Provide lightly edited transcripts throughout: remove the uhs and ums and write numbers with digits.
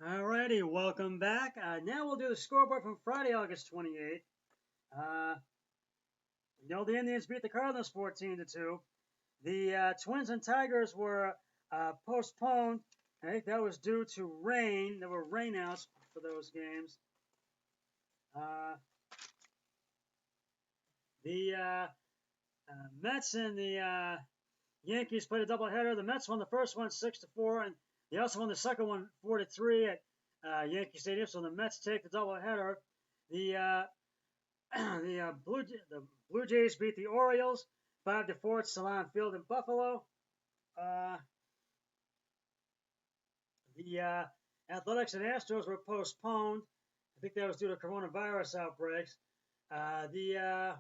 Alrighty, welcome back. Now we'll do the scoreboard from Friday, August 28th. The Indians beat the Cardinals 14-2. The Twins and Tigers were postponed. I think that was due to rain. There were rainouts for those games. The Mets and the Yankees played a doubleheader. The Mets won the first one 6-4, and they also won the second one 4-3 at Yankee Stadium. So the Mets take the doubleheader. The Blue Jays beat the Orioles 5-4 at Salon Field in Buffalo. The Athletics and Astros were postponed. I think that was due to coronavirus outbreaks. The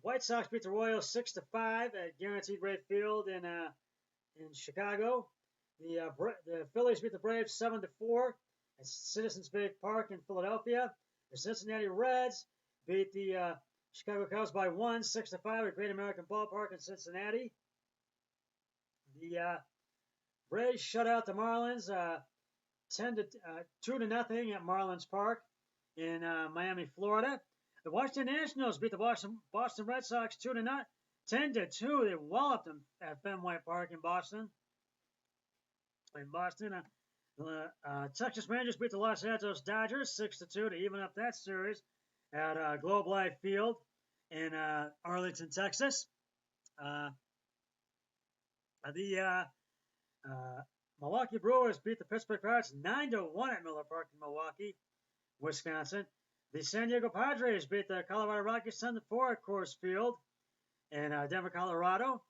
White Sox beat the Royals 6-5 at Guaranteed Rate Field in Chicago. The Phillies beat the Braves 7-4 at Citizens Bank Park in Philadelphia. The Cincinnati Reds beat the Chicago Cubs by 6-5 at Great American Ballpark in Cincinnati. The Braves shut out the Marlins 2-0 at Marlins Park in Miami, Florida. The Washington Nationals beat the Boston Red Sox 10-2. They walloped them at Fenway Park in Boston. The Texas Rangers beat the Los Angeles Dodgers 6-2 to even up that series at Globe Life Field in Arlington, Texas. The Milwaukee Brewers beat the Pittsburgh Pirates 9-1 at Miller Park in Milwaukee, Wisconsin. The San Diego Padres beat the Colorado Rockies 10-4 at Coors Field in Denver, Colorado.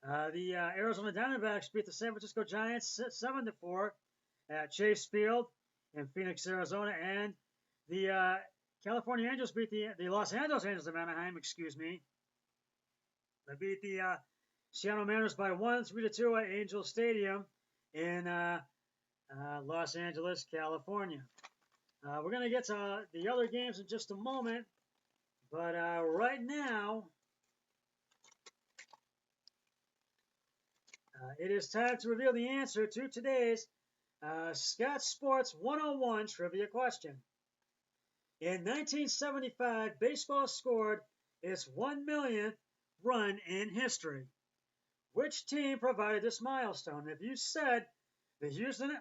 The Arizona Diamondbacks beat the San Francisco Giants 7-4 at Chase Field in Phoenix, Arizona. And the California Angels beat the Los Angeles Angels of Anaheim, They beat the Seattle Mariners by 3-2 at Angel Stadium in Los Angeles, California. We're going to get to the other games in just a moment, but right now, it is time to reveal the answer to today's Scott Sports 101 trivia question. In 1975, baseball scored its 1 millionth run in history. Which team provided this milestone? If you said the Houston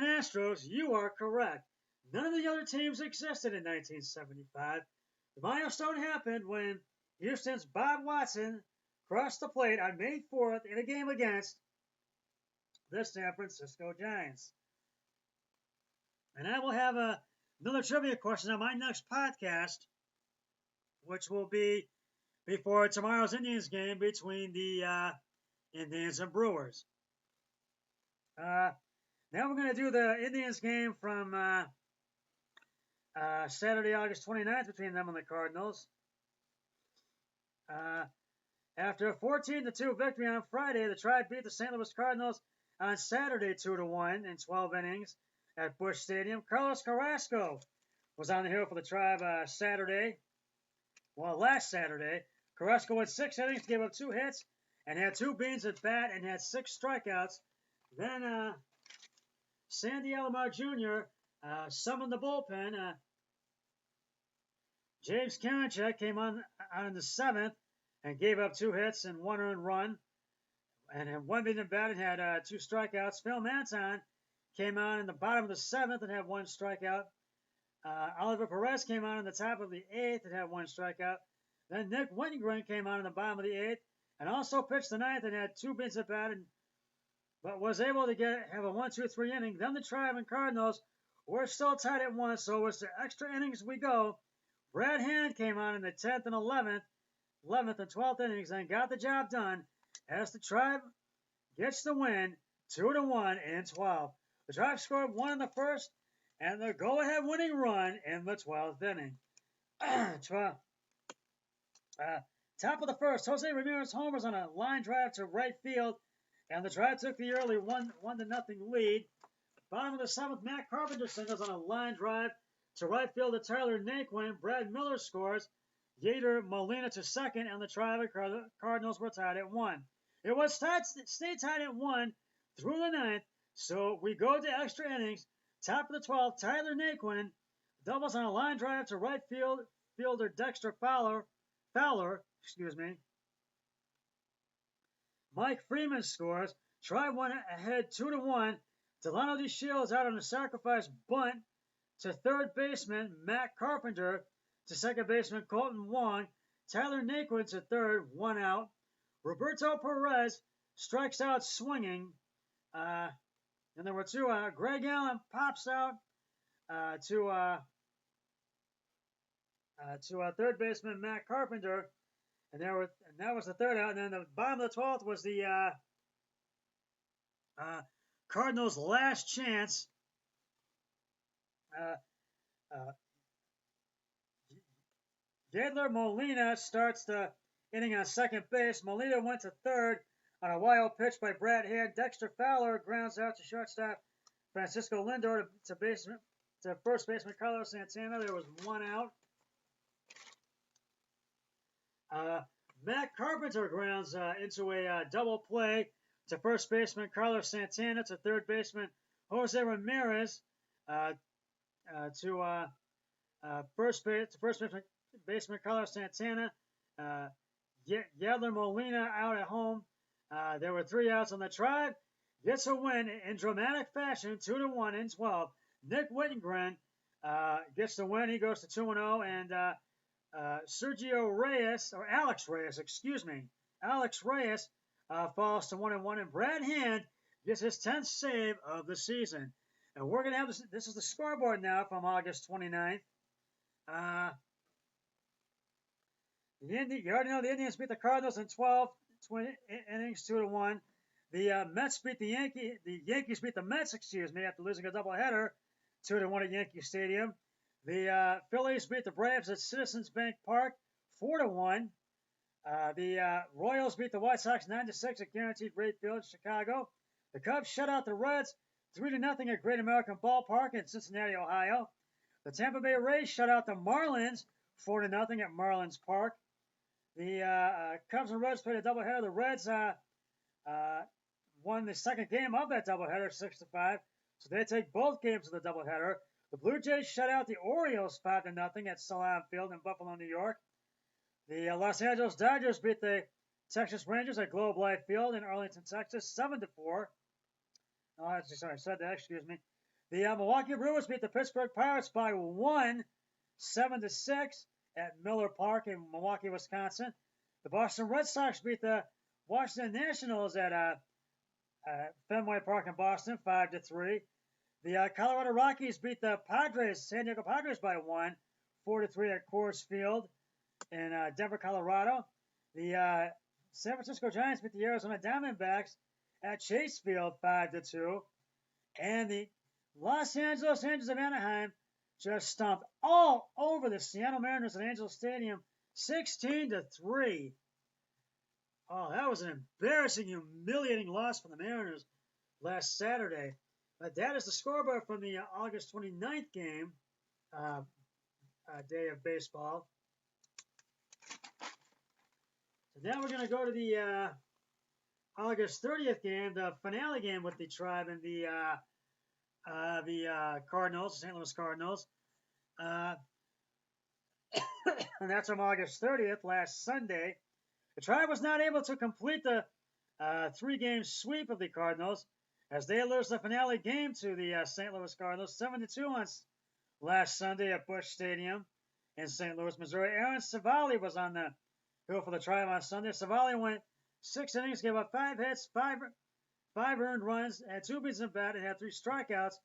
Astros, you are correct. None of the other teams existed in 1975. The milestone happened when Houston's Bob Watson crossed the plate on May 4th in a game against the San Francisco Giants. And I will have another trivia question on my next podcast, which will be before tomorrow's Indians game between the Indians and Brewers. Now we're going to do the Indians game from Saturday, August 29th between them and the Cardinals. After a 14-2 victory on Friday, the Tribe beat the St. Louis Cardinals on Saturday 2-1 in 12 innings at Busch Stadium. Carlos Carrasco was on the hill for the Tribe last Saturday. Carrasco went 6 innings, gave up 2 hits, and had 2 beans at bat and had 6 strikeouts. Then Sandy Alomar Jr. Summoned the bullpen. James Karinchak came on in the 7th and gave up 2 hits and 1 earned run, and had 1 bean at bat and had 2 strikeouts. Phil Manton came on in the bottom of the 7th and had 1 strikeout. Oliver Perez came on in the top of the 8th and had 1 strikeout. Then Nick Wingren came on in the bottom of the 8th and also pitched the 9th and had 2 beans at bat, but was able to have a 1-2-3 inning. Then the Tribe and Cardinals were still tied at 1, so it's the extra innings we go. Brad Hand came on in the 10th and 11th and 12th innings and got the job done as the Tribe gets the win 2-1 in 12. The Tribe scored 1 in the first and the go-ahead winning run in the 12th inning. Top of the first, Jose Ramirez homers on a line drive to right field, and the Tribe took the early 1-0 lead. Bottom of the 7th, Matt Carpenter singles on a line drive to right field to Tyler Naquin. Brad Miller scores. Yadier Molina to second, and the Tribe Cardinals were tied at 1. It was stayed tied at 1 through the 9th, so we go to extra innings. Top of the 12th, Tyler Naquin doubles on a line drive to right fielder Dexter Fowler. Mike Freeman scores. Tribe went ahead 2-1. Delano DeShields out on a sacrifice bunt to third baseman Matt Carpenter, to second baseman Colton Wong. Tyler Naquin to third, 1 out. Roberto Perez strikes out swinging. And there were 2 out. Greg Allen pops out to third baseman Matt Carpenter, and that was the 3rd out. And then the bottom of the 12th was the Cardinals' last chance. Yadier Molina starts the inning on second base. Molina went to third on a wild pitch by Brad Hand. Dexter Fowler grounds out to shortstop Francisco Lindor to first baseman Carlos Santana. There was 1 out. Matt Carpenter grounds into a double play to first baseman Carlos Santana, to third baseman Jose Ramirez, to first baseman Carlos Santana. Yadier Molina out at home. There were 3 outs on the Tribe. Gets a win in dramatic fashion, 2-1 in 12. Nick Wittengren gets the win. He goes to 2-0, and Alex Reyes falls to 1-1, and Brad Hand gets his 10th save of the season. And we're going to have this is the scoreboard now from August 29th. You already know the Indians beat the Cardinals in 12 innings, 2-1. The Mets beat the Yankees beat the Mets, after losing a doubleheader, 2-1 at Yankee Stadium. The Phillies beat the Braves at Citizens Bank Park, 4-1. The Royals beat the White Sox 9-6 at Guaranteed Rate Field in Chicago. The Cubs shut out the Reds 3-0 at Great American Ballpark in Cincinnati, Ohio. The Tampa Bay Rays shut out the Marlins 4-0 at Marlins Park. The Cubs and Reds played a doubleheader. The Reds won the second game of that doubleheader, 6-5. So they take both games of the doubleheader. The Blue Jays shut out the Orioles 5-0 at Salam Field in Buffalo, New York. The Los Angeles Dodgers beat the Texas Rangers at Globe Life Field in Arlington, Texas, 7-4. Oh, sorry, I said that. Excuse me. The Milwaukee Brewers beat the Pittsburgh Pirates by 1, 7-6 at Miller Park in Milwaukee, Wisconsin. The Boston Red Sox beat the Washington Nationals at Fenway Park in Boston, 5-3. The Colorado Rockies beat the San Diego Padres by 1, 4-3 at Coors Field in Denver, Colorado. The San Francisco Giants beat the Arizona Diamondbacks at Chase Field, 5-2. And the Los Angeles Angels of Anaheim just stomped all over the Seattle Mariners at Angel Stadium, 16-3. Oh, that was an embarrassing, humiliating loss for the Mariners last Saturday. But that is the scoreboard from the August 29th game, day of baseball. So now we're going to go to the August 30th game, the finale game with the Tribe and the Cardinals, St. Louis Cardinals. And that's from August 30th, last Sunday. The Tribe was not able to complete the 3-game sweep of the Cardinals, as they lose the finale game to the St. Louis Cardinals, 7-2 on last Sunday at Busch Stadium in St. Louis, Missouri. Aaron Civale was on the hill for the Tribe on Sunday. Civale went 6 innings, gave up 5 hits, 5 earned runs, had 2 beats in bat, and had 3 strikeouts.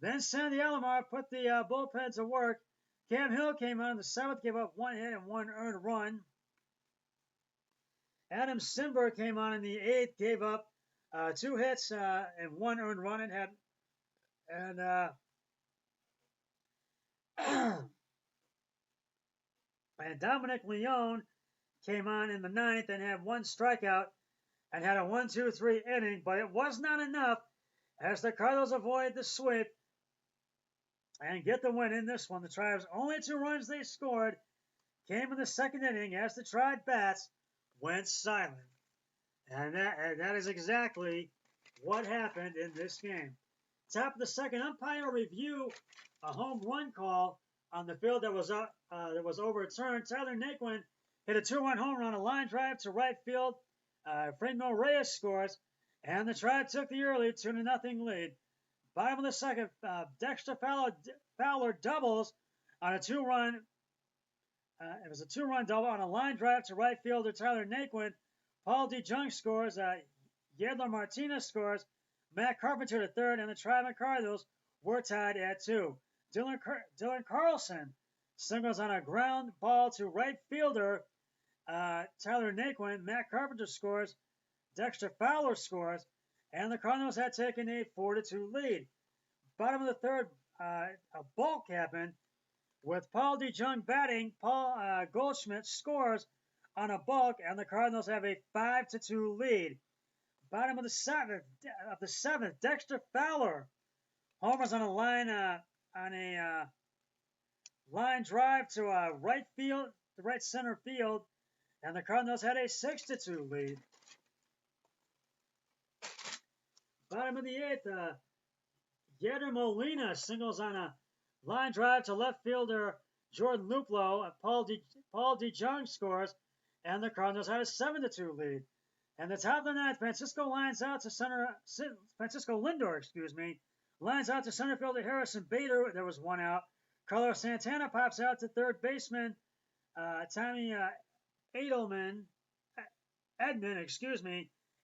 Then Sandy Alomar put the bullpen to work. Cam Hill came on in the 7th, gave up 1 hit and 1 earned run. Adam Simber came on in the 8th, gave up 2 hits and 1 earned run, and Dominic Leone came on in the 9th and had 1 strikeout and had a 1-2-3 inning, but it was not enough as the Cardinals avoid the sweep and get the win in this one. The Tribe's only 2 runs they scored came in the second inning as the Tribe bats went silent. And that is exactly what happened in this game. Top of the second, umpire review a home run call on the field that was overturned. Tyler Naquin hit a 2-run home run, a line drive to right field. Franmil Reyes scores, and the Tribe took the early 2-0 lead. Bottom of the second, Dexter Fowler doubles on a 2-run. It was a 2-run double on a line drive to right fielder Tyler Naquin. Paul DeJong scores. Yedler Martinez scores. Matt Carpenter to third, and the Tribe and Cardinals were tied at 2. Dylan Carlson singles on a ground ball to right fielder Tyler Naquin. Matt Carpenter scores. Dexter Fowler scores, and the Cardinals had taken a 4-2 lead. Bottom of the third, a bulk happened with Paul DeJong batting. Paul Goldschmidt scores on a bulk, and the Cardinals have a 5-2 lead. Bottom of the seventh, Dexter Fowler homers on a line line drive to right center field, and the Cardinals had a 6-2 lead. Bottom of the eighth, Yadier Molina singles on a line drive to left fielder Jordan Luplow. Paul DeJong scores, and the Cardinals had a 7-2 lead. And the top of the ninth, Francisco Lindor, lines out to center fielder Harrison Bader. There was one out. Carlos Santana pops out to third baseman Tommy Edman,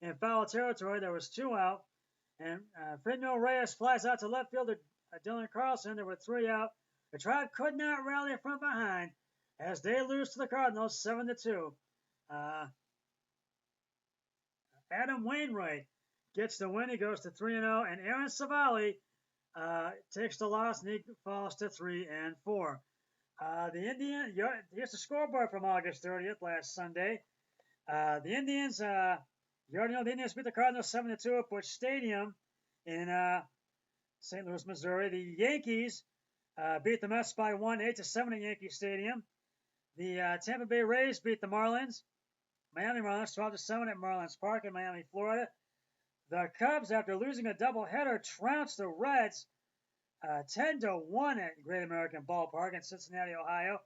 in foul territory. There was 2 out. And Franmil Reyes flies out to left fielder Dylan Carlson. There were 3 out. The Tribe could not rally from behind as they lose to the Cardinals 7-2. Adam Wainwright gets the win. He goes to 3-0, and Aaron Savali takes the loss, and he falls to 3-4. Here's the scoreboard from August 30th, last Sunday. The Indians, you already know the Indians beat the Cardinals 7-2 at Busch Stadium in St. Louis, Missouri. The Yankees beat the Mets by 1, 8-7 at Yankee Stadium. The Tampa Bay Rays beat the Marlins. Miami Marlins 12-7 at Marlins Park in Miami, Florida. The Cubs, after losing a doubleheader, trounced the Reds 10-1 at Great American Ballpark in Cincinnati, Ohio.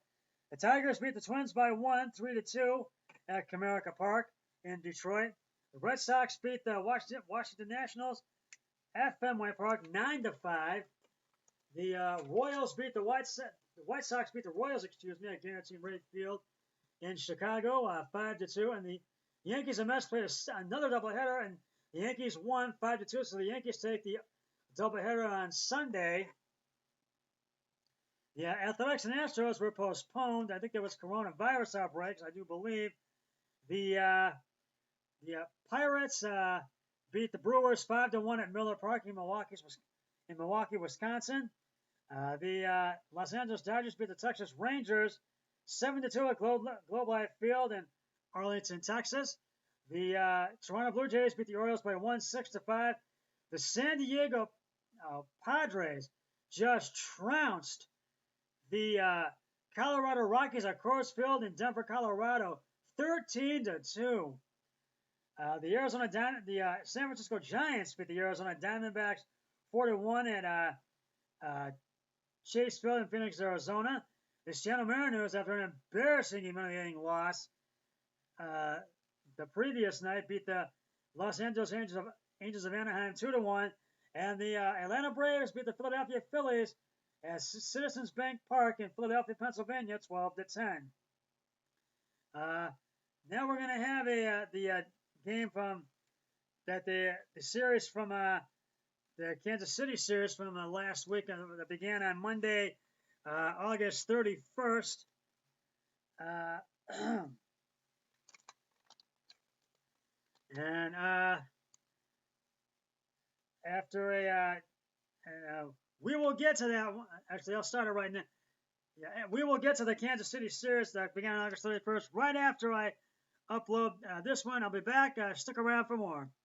The Tigers beat the Twins by 1, 3-2 at Comerica Park in Detroit. The Red Sox beat the Washington Nationals at Fenway Park 9-5. The Royals beat the White Sox beat the Royals, at Guaranteed Rate Field in Chicago 5-2, and the Yankees and Mets played another doubleheader, and the Yankees won 5-2. So the Yankees take the doubleheader on Sunday. The Athletics and Astros were postponed. I think there was coronavirus outbreaks, I do believe. The Pirates beat the Brewers 5-1 at Miller Park in Milwaukee, Wisconsin. The Los Angeles Dodgers beat the Texas Rangers 7-2 at Globe Life Field in Arlington, Texas. The Toronto Blue Jays beat the Orioles by 1, 6-5. The San Diego Padres just trounced the Colorado Rockies at Coors Field in Denver, Colorado, 13-2. The San Francisco Giants beat the Arizona Diamondbacks 4-1 at Chase Field in Phoenix, Arizona. The Seattle Mariners, after an embarrassing, humiliating loss the previous night, beat the Los Angeles Angels of Anaheim 2-1, and the Atlanta Braves beat the Philadelphia Phillies at Citizens Bank Park in Philadelphia, Pennsylvania, 12-10. Now we're going to have the game from the series from the Kansas City series from last week that began on Monday, August 31st. And after we will get to that one. Actually, I'll start it right now. Yeah, we will get to the Kansas City series that began on August 31st right after I upload this one. I'll be back. Stick around for more.